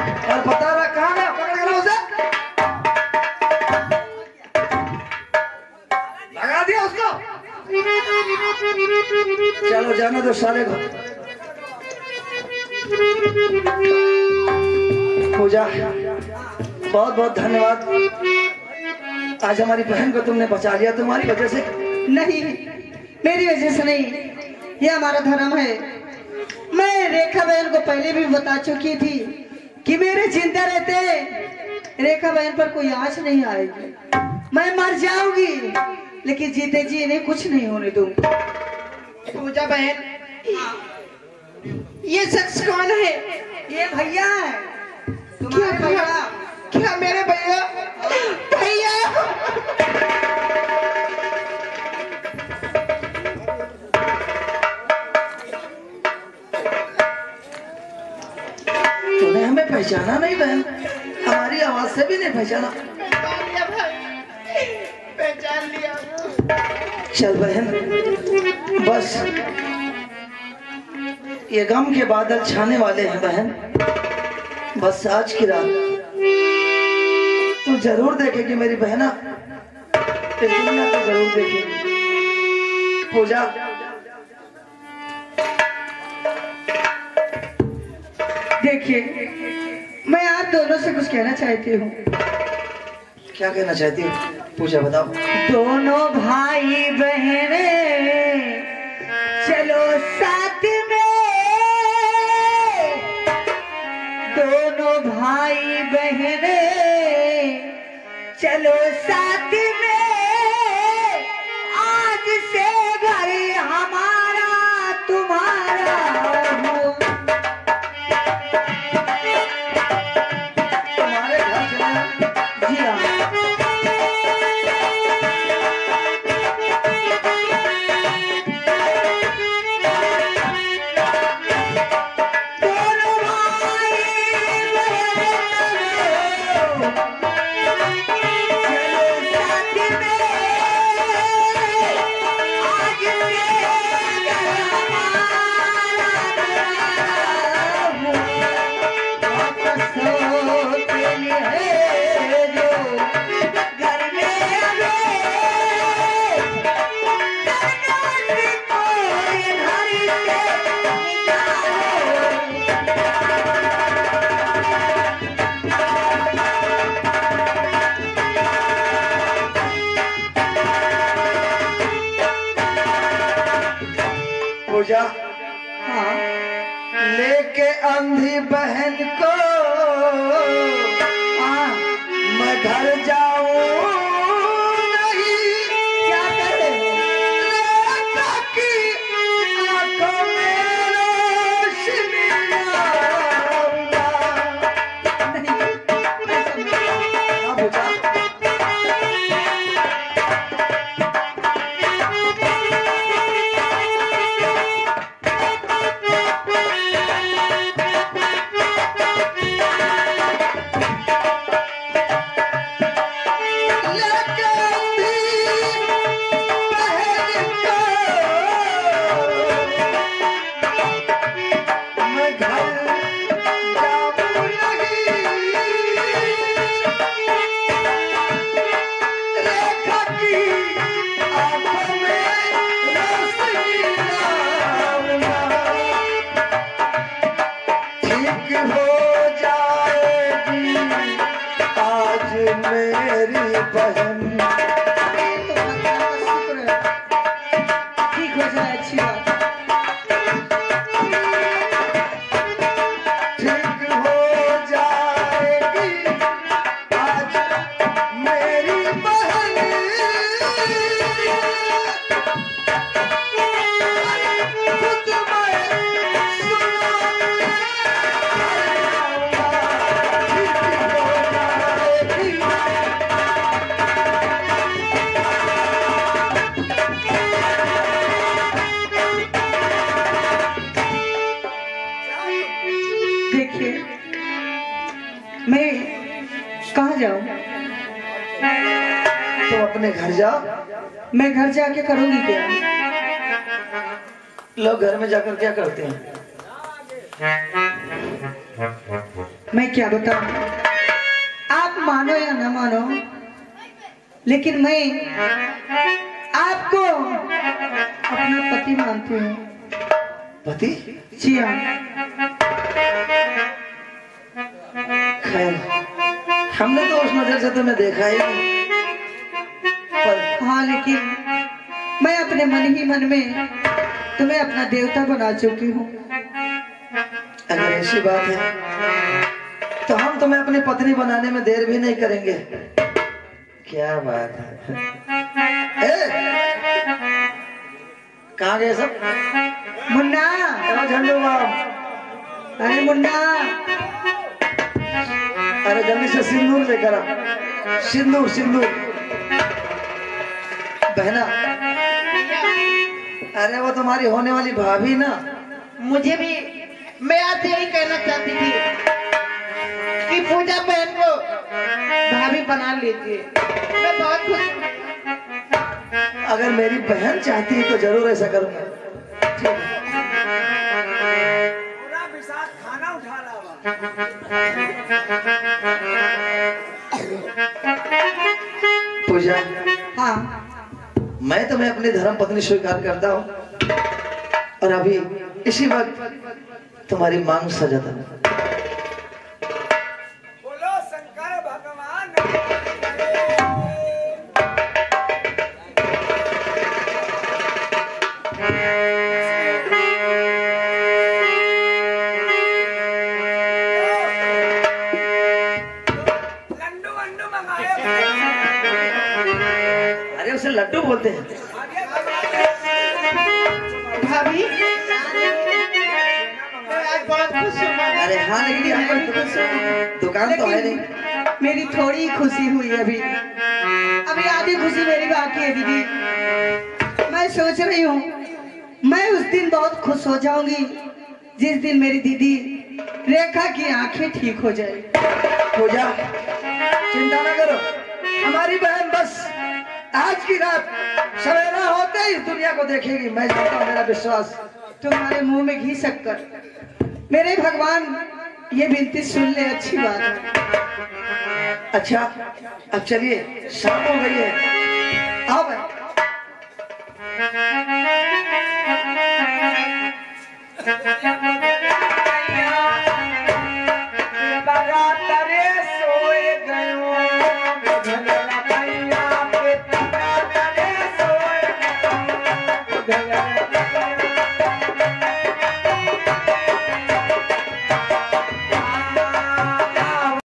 और बता रहा कहाँ गया, पकड़ के लो उसे, लगा दिया उसको। चलो जाने दो साले को। पूजा बहुत बहुत धन्यवाद, आज हमारी बहन को तुमने बचा लिया, तुम्हारी वजह से। नहीं, मेरी वजह से नहीं, ये हमारा धर्म है। मैं रेखा बहन को पहले भी बता चुकी थी कि मेरे जिंदा रहते रेखा बहन पर कोई आँच नहीं आएगी, मैं मर जाऊंगी लेकिन जीते जी इन्हें कुछ नहीं होने दूंगी। पूजा बहन, ये शख्स कौन है? ये भैया है, क्या भैया? क्या मेरे भैया? भैया तूने हमें पहचाना नहीं बहन, हमारी आवाज से भी नहीं पहचाना। पहचान लिया। चल बहन, बस ये गम के बादल छाने वाले हैं बहन, बस आज की रात तू जरूर देखेगी मेरी बहना, इस दुनिया को जरूर देखेगी। पूजा देखिए, मैं आप दोनों से कुछ कहना चाहती हूँ। क्या कहना चाहती हो पूजा, बताओ। दोनों भाई बहने चलो साथ में, दोनों भाई बहने चलो साथ में, आज से घर हमारा तुम्हारा हो। तुम्हारे घर चले? जी हाँ। पूजा हाँ, लेके अंधी बहन को मैं घर जाऊं नहीं, क्या करे? रेखा की आंखों में रोशनी लाऊंगा। नहीं, ऐसा नहीं। हाँ पूजा, मेरी बहन ठीक हो जाए, अच्छी बात। ठीक हो जाएगी आज मेरी बहन, खुद मैं सुनाऊंगा। ठीक हो देखिए, मैं कहाँ जाऊँ? तो अपने घर जाओ। मैं घर जाके करूँगी क्या? लोग घर में जाकर क्या करते हैं? मैं क्या बताऊं, आप मानो या न मानो, लेकिन मैं आपको अपना पति मानती हूँ। पति? जी हाँ। खैर, हमने तो उस नजर से तुम्हें देखा ही नहीं, पर हाँ, लेकिन मैं अपने मन ही मन में तुम्हें अपना देवता बना चुकी हूँ। अगर ऐसी बात है तो हम तुम्हें अपनी पत्नी बनाने में देर भी नहीं करेंगे। क्या बात है। कहाँ गए सब? मुन्ना, झंडू बाब, अरे मुन्ना, अरे जल्दी से सिंदूर लेकर आ। सिंदूर सिंदूर। बहना, अरे वो तुम्हारी होने वाली भाभी ना। मुझे भी, मैं आज यही कहना चाहती थी कि पूजा बहन को भाभी बना लीजिए। मैं बहुत खुश हूँ। अगर मेरी बहन चाहती है तो जरूर ऐसा करूंगा। ठीक है। खाना उठा पूजा, हाँ, मैं तुम्हें अपनी धर्म पत्नी स्वीकार करता हूँ और अभी इसी वक्त तुम्हारी मांग सजाता हूँ। बोलो शंकर भगवान। लड्डू वड्डू मंगाए। अरे उसे लड्डू बोलते हैं। भाभी, मैं आज बहुत खुश हूँ। अरे हाँ, लेकिन यहाँ पर दुकान तो है नहीं। मेरी थोड़ी खुशी हुई अभी आधी खुशी मेरी बाकी है दीदी। मैं सोच रही हूँ मैं उस दिन बहुत खुश हो जाऊंगी जिस दिन मेरी दीदी रेखा की आंखें ठीक हो जाए। पूजा, चिंता न करो, हमारी बहन बस आज की रात सवेरा होते ही इस दुनिया को देखेगी। मैं जानता हूँ, मेरा विश्वास। तुम्हारे मुंह में घी शक्कर। मेरे भगवान, ये विनती सुन ले, अच्छी बात है। अच्छा, अब चलिए, शाम हो गई है। आओ भाई। बारात